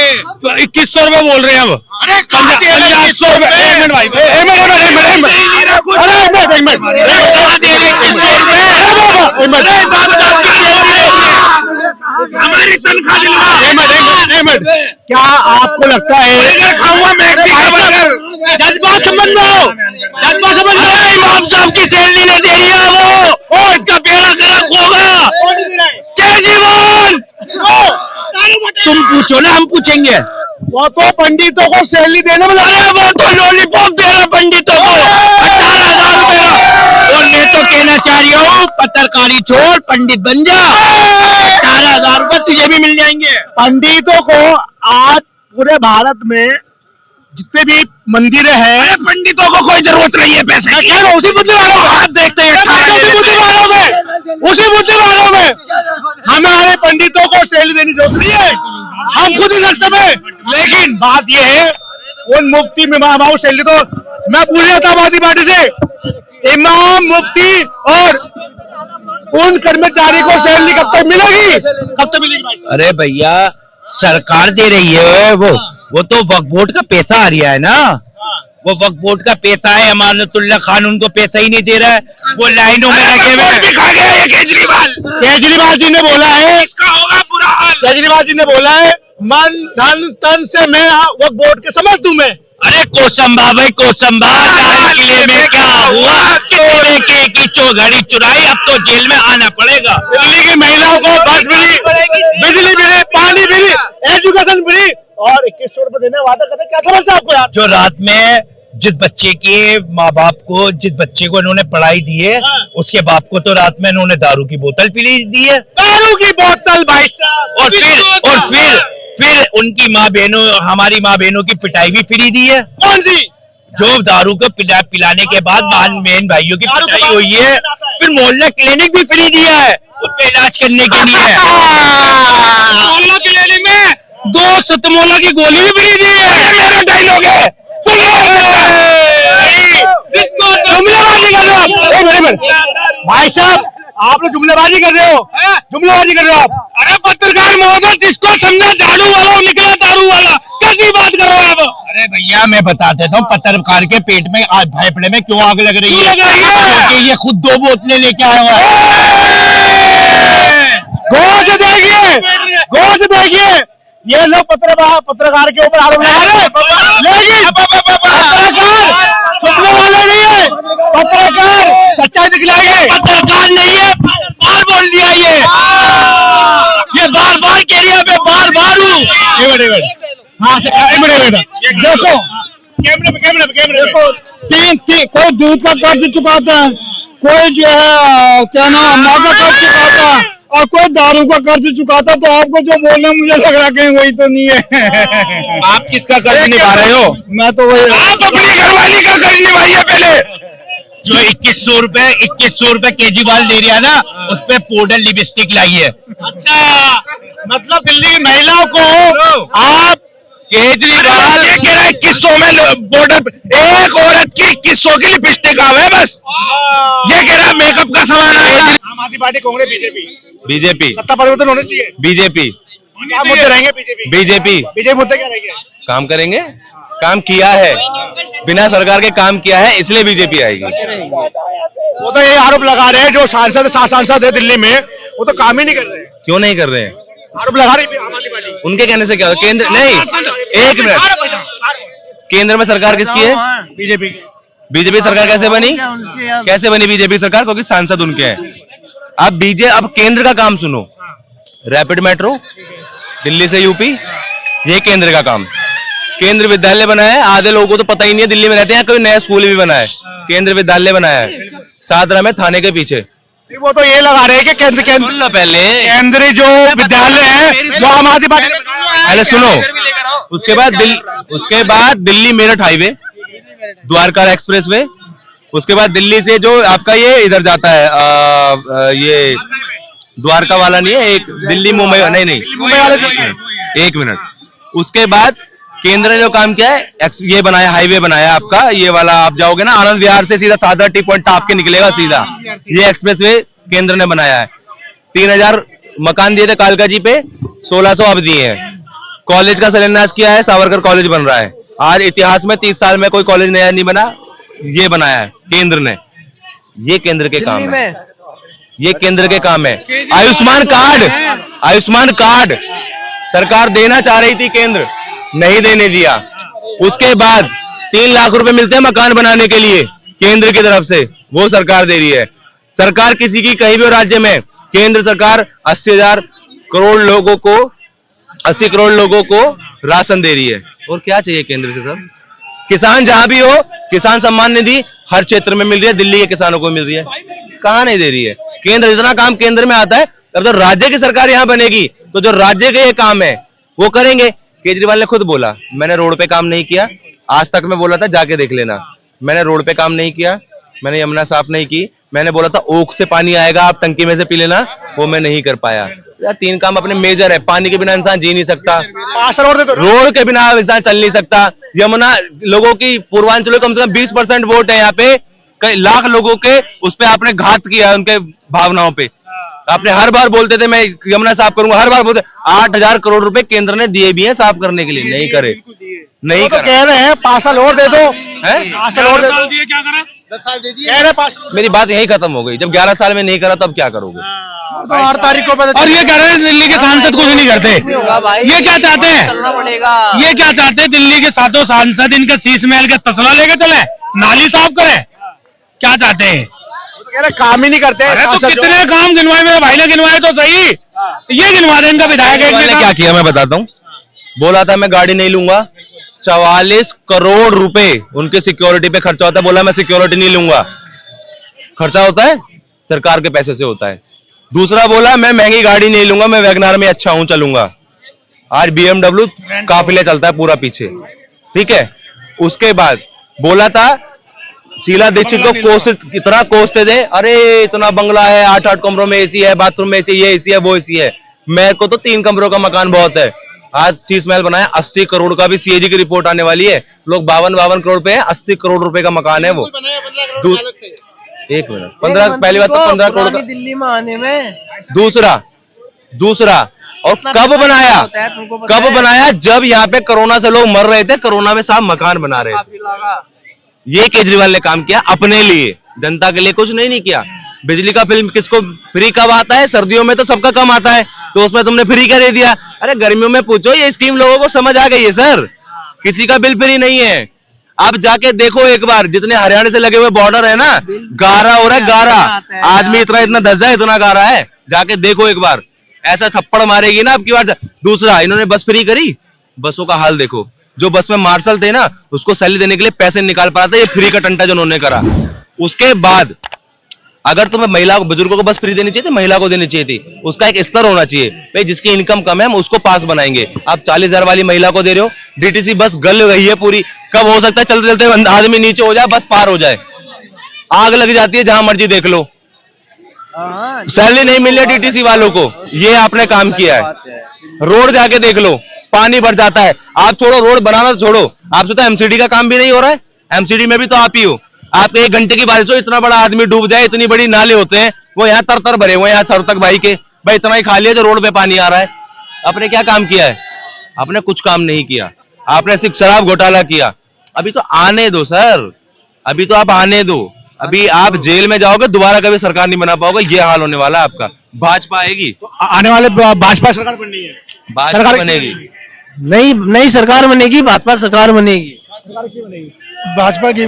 2100 रुपए बोल रहे हैं अब। अरे 500 रुपए। एक मिनट भाई, हमारी तनख्वाह दिलवा। क्या आपको लगता है खाऊंगा मैं जज्बा समझ लो, जज्बा समझ लो, इमाम साहब की सैलरी नहीं दे रही है वो, और इसका बेड़ा गर्क होगा। केजरीवाल तुम पूछो ना, हम पूछेंगे। वो तो पंडितों को सैलरी देने में अरे वो तो लॉलीपॉप दे रहा पंडितों को 18,000 रुपया। और मैं तो कहना चाह रही हूँ, पत्रकारी छोड़, पंडित बन जा। 18,000 रुपये तुझे भी मिल जाएंगे। पंडितों को आज पूरे भारत में जितने भी मंदिर हैं, पंडितों को कोई जरूरत नहीं है पैसे की। उसी बुद्धि वालों हाथ देखते हैं, उसी बुद्धि वालों में हमारे पंडितों को सैलरी देनी जरूरी है, हम खुद ही लग सके। लेकिन बात यह है, उन मुफ्ती में इमाम सैलरी तो मैं पूछ रहा था आबादी पार्टी से, इमाम मुफ्ती और उन कर्मचारी को सैलरी कब तक मिलेगी, कब तक मिलेगी? अरे भैया, सरकार दे रही है वो तो वक्फ बोर्ड का पैसा आ रहा है ना, वो वक्फ बोर्ड का पैसा है। अमानतुल्लाह खान उनको पैसा ही नहीं दे रहा है, वो लाइनों में लगे हुए। खा गया ये केजरीवाल जी ने बोला है, इसका होगा बुरा हाल। केजरीवाल जी ने बोला है, मन धन तन से मैं वक्फ बोर्ड के समझ दूं मैं। अरे कोसंबा भाई, कोसंबा लाल किले में क्या हुआ, सोने की चौघड़ी चुराई, अब तो जेल में आना पड़ेगा। दिल्ली की महिलाओं को बस मिली, बिजली मिली, पानी मिली, एजुकेशन मिली, और 2100 रुपए देने वादा करते, क्या समझते आपको यार? जो रात में जिस बच्चे के माँ बाप को, जिस बच्चे को इन्होंने पढ़ाई दी है, उसके बाप को तो रात में इन्होंने दारू की बोतल पी दी है। दारू की बोतल भाई साहब, और फिर उनकी माँ बहनों, हमारी माँ बहनों की पिटाई भी फ्री दी है। कौन सी? जो दारू को पिलाने के बाद बहन भाइयों की पिटाई हुई है। फिर मोहल्ला क्लिनिक भी फ्री दिया है उस पे इलाज करने के लिए। मोहल्ला क्लिनिक में 2 सतमोला की गोली भी फ्री दी है। मेरा डायलॉग है, जुमलेबाजी कर रहे हो भाई साहब, आप लोग जुमलेबाजी कर रहे हो, जुमलेबाजी कर रहे हो आप। अरे पत्रकार महोदय, जिसको समझा झाड़ू वाला निकला दारू वाला, कैसी बात कर रहे हो आप? अरे भैया, मैं बता देता हूँ, पत्रकार के पेट में आज फेफड़े में क्यों आग लग रही है? क्योंकि ये खुद 2 बोतलें लेके आया हुआ है। गौर से देखिए, गौर से देखिए, ये लोग पत्रकार के ऊपर आरोप लगा रहे हैं, लेकिन पत्रकार छुपने वाले नहीं है, पत्रकार सच्चाई दिखलाएंगे। पत्रकार नहीं है, बार बोल दिया ये बार के एरिया पे बार हूँ। हाँ, देखो कैमरे देखो, तीन कोई दूध का कर्ज चुकाता है, कोई जो है क्या नाम माँ का कर्ज चुकाता है, और कोई दारू का कर्ज चुकाता। तो आपको जो बोलना मुझे लग रहा है वही तो नहीं है। आप किसका कर्ज निभा रहे हो? मैं तो वही, आप अपनी घरवाली का कर्ज निभाइए पहले। जो 2100 रुपए केजरीवाल दे रहा है ना, उस पे पाउडर लिपस्टिक लाई है। अच्छा, मतलब दिल्ली की महिलाओं को आप केजरीवाल ये कह रहा है 2100 में बॉर्डर, एक औरत की 2100 की लिपस्टिक आवे बस। ये कह रहा है मेकअप का सामान है। आम आदमी पार्टी, कांग्रेस, बीजेपी सत्ता परिवर्तन होने चाहिए। बीजेपी क्या मुद्दे रहेंगे? बीजेपी मुद्दे क्या रहेंगे? काम करेंगे, काम किया है, बिना सरकार के काम किया है, इसलिए बीजेपी आएगी। वो तो ये आरोप लगा रहे हैं, जो सांसद है दिल्ली में, वो तो काम ही नहीं कर रहे हैं। क्यों नहीं कर रहे हैं? आरोप लगा रही है आम आदमी पार्टी। उनके कहने से क्या होगा? केंद्र नहीं, एक मिनट, केंद्र में सरकार किसकी है? बीजेपी। बीजेपी सरकार कैसे बनी? कैसे बनी बीजेपी सरकार? क्योंकि सांसद उनके हैं। अब केंद्र का काम सुनो, रैपिड मेट्रो दिल्ली से यूपी, ये केंद्र का काम। केंद्र विद्यालय बनाया है, आधे लोगों को तो पता ही नहीं है, दिल्ली में रहते हैं, कोई नया स्कूल भी बना है, केंद्र विद्यालय बनाया है सादरा में, थाने के पीछे। वो तो ये लगा रहे हैं कि केंद्र पहले केंद्रीय जो विद्यालय है वो आम आदमी पार्टी। पहले सुनो, उसके बाद Delhi Meerut highway, Dwarka express way, उसके बाद दिल्ली से जो आपका ये इधर जाता है, ये द्वारका वाला नहीं है, एक दिल्ली मुंबई, नहीं मुंबई वाले, एक मिनट, उसके बाद केंद्र ने जो काम किया है, ये बनाया, हाईवे बनाया आपका, ये वाला आप जाओगे ना आनंद विहार से सीधा सादरा टी पॉइंट टाप के निकलेगा सीधा, ये एक्सप्रेसवे केंद्र ने बनाया है। 3000 मकान दिए थे कालका जी पे, 1600 अब दिए हैं। कॉलेज का शिलान्यास किया है, सावरकर कॉलेज बन रहा है। आज इतिहास में 30 साल में कोई कॉलेज नया नहीं बना, ये बनाया है केंद्र ने। ये केंद्र के काम है, ये केंद्र के काम है। आयुष्मान कार्ड सरकार देना चाह रही थी, केंद्र नहीं देने दिया। उसके बाद 3 लाख रुपए मिलते हैं मकान बनाने के लिए केंद्र की तरफ से, वो सरकार दे रही है। सरकार किसी की कहीं भी राज्य में, केंद्र सरकार 80 करोड़ लोगों को राशन दे रही है। और क्या चाहिए केंद्र से सर? किसान जहां भी हो, किसान सम्मान निधि हर क्षेत्र में मिल रही है, दिल्ली के किसानों को मिल रही है, कहां नहीं दे रही है? केंद्र जितना काम केंद्र में आता है, तब तो राज्य की सरकार यहां बनेगी तो जो राज्य के ये काम है वो करेंगे। केजरीवाल ने खुद बोला, मैंने रोड पे काम नहीं किया। आज तक मैं बोला था जाके देख लेना, मैंने रोड पे काम नहीं किया, मैंने यमुना साफ नहीं की, मैंने बोला था ओख से पानी आएगा आप टंकी में से पी लेना, वो मैं नहीं कर पाया। यार 3 काम अपने मेजर है। पानी के बिना इंसान जी नहीं सकता, रोड के बिना इंसान चल नहीं सकता। यमुना लोगों की पूर्वांचल कम से कम 20% वोट है यहाँ पे, कई लाख लोगों के उस पे आपने घात किया, उनके भावनाओं पे। आपने हर बार बोलते थे मैं यमुना साफ करूंगा, हर बार बोलते। 8,000 करोड़ रुपए केंद्र ने दिए भी हैं साफ करने के लिए, नहीं करे, नहीं तो कह रहे हैं 5 साल और दे दो, 5 साल और दे दो। क्या करा? 10 साल दे दिए। मेरी बात यही खत्म हो गई। जब 11 साल में नहीं करा तब क्या करोगे? तो 8 तारीख को और ये कह रहे हैं दिल्ली के सांसद कुछ नहीं करते। ये क्या चाहते हैं? ये क्या चाहते हैं? दिल्ली के 7 सांसद इनके शीश महल के तसला लेके चले, नाली साफ करें, क्या चाहते हैं? काम ही नहीं करते। अरे तो कितने काम गिनवाए, मेरे भाई ने गिनवाए तो सही, ये गिनवा दे इनका विधायक। ने क्या किया मैं बताता हूँ। बोला था मैं गाड़ी नहीं लूंगा, 44 करोड़ रुपए उनके सिक्योरिटी पे खर्चा होता है। बोला मैं सिक्योरिटी नहीं लूंगा, खर्चा होता है सरकार के पैसे से होता है। दूसरा बोला मैं महंगी गाड़ी नहीं लूंगा, मैं वैगनार में अच्छा हूं चलूंगा। आज BMW काफिले चलता है पूरा पीछे, ठीक है। उसके बाद बोला था शीला दीक्षित को कितना कोसते थे, अरे इतना बंगला है, 8 कमरों में एसी है, बाथरूम में एसी, ये एसी है, वो एसी है। मेरे को तो 3 कमरों का मकान बहुत है। आज शीश महल बनाया, 80 करोड़ का भी CAG की रिपोर्ट आने वाली है। लोग 52 करोड़ पे है, 80 करोड़ रुपए का मकान है वो। एक मिनट, 15 पहली बात तो 15 करोड़ का दिल्ली में आने में। दूसरा और कब बनाया? जब यहाँ पे कोरोना से लोग मर रहे थे, कोरोना में साहब मकान बना रहे थे। ये केजरीवाल ने काम किया अपने लिए, जनता के लिए कुछ नहीं किया। बिजली का बिल किसको फ्री कब आता है? सर्दियों में तो सबका कम आता है, तो उसमें तुमने फ्री क्या दे दिया? अरे गर्मियों में पूछो, ये स्कीम लोगों को समझ आ गई है सर, किसी का बिल फ्री नहीं है। आप जाके देखो एक बार, जितने हरियाणा से लगे हुए बॉर्डर है ना, गारा हो रहा है, गारा। आदमी इतना धस जाए, इतना गारा है, जाके देखो एक बार। ऐसा थप्पड़ मारेगी ना आपकी बार। दूसरा, इन्होंने बस फ्री करी, बसों का हाल देखो। जो बस में मार्शल थे ना, उसको सैलरी देने के लिए पैसे निकाल पा रहा था, ये फ्री का टंटा जो उन्होंने करा। उसके बाद अगर तुम्हें महिला को, बुजुर्गों को बस फ्री देनी चाहिए थी, महिला को देनी चाहिए थी। उसका एक स्तर होना चाहिए भाई, जिसकी इनकम कम है हम उसको पास बनाएंगे। आप 40,000 वाली महिला को दे रहे हो। DTC बस गल गई है पूरी। कब हो सकता है चलते चलते आदमी नीचे हो जाए, बस पार हो जाए, आग लग जाती है, जहां मर्जी देख लो। सैलरी नहीं मिल रही DTC वालों को, ये आपने काम किया है। रोड जाके देख लो, पानी भर जाता है। आप छोड़ो रोड बनाना, तो छोड़ो, आपसे तो MCD का काम भी नहीं हो रहा है। MCD में भी तो आप ही हो। आप 1 घंटे की बारिश हो, इतना बड़ा आदमी डूब जाए, इतनी बड़ी नाले होते हैं, वो यहाँ तर भरे हुए, यहाँ सर तक भाई के, भाई इतना ही खाली है जो रोड पे पानी आ रहा है। आपने क्या काम किया है? आपने कुछ काम नहीं किया। आपने सिर्फ शराब घोटाला किया। अभी तो आने दो सर, अभी तो आप आने दो। अभी आप जेल में जाओगे, दोबारा कभी सरकार नहीं बना पाओगे, ये हाल होने वाला है आपका। भाजपा आएगी तो आने वाले भाजपा सरकार बननी है, भाजपा बनेगी, नई सरकार बनेगी, भाजपा सरकार बनेगी। भाजपा की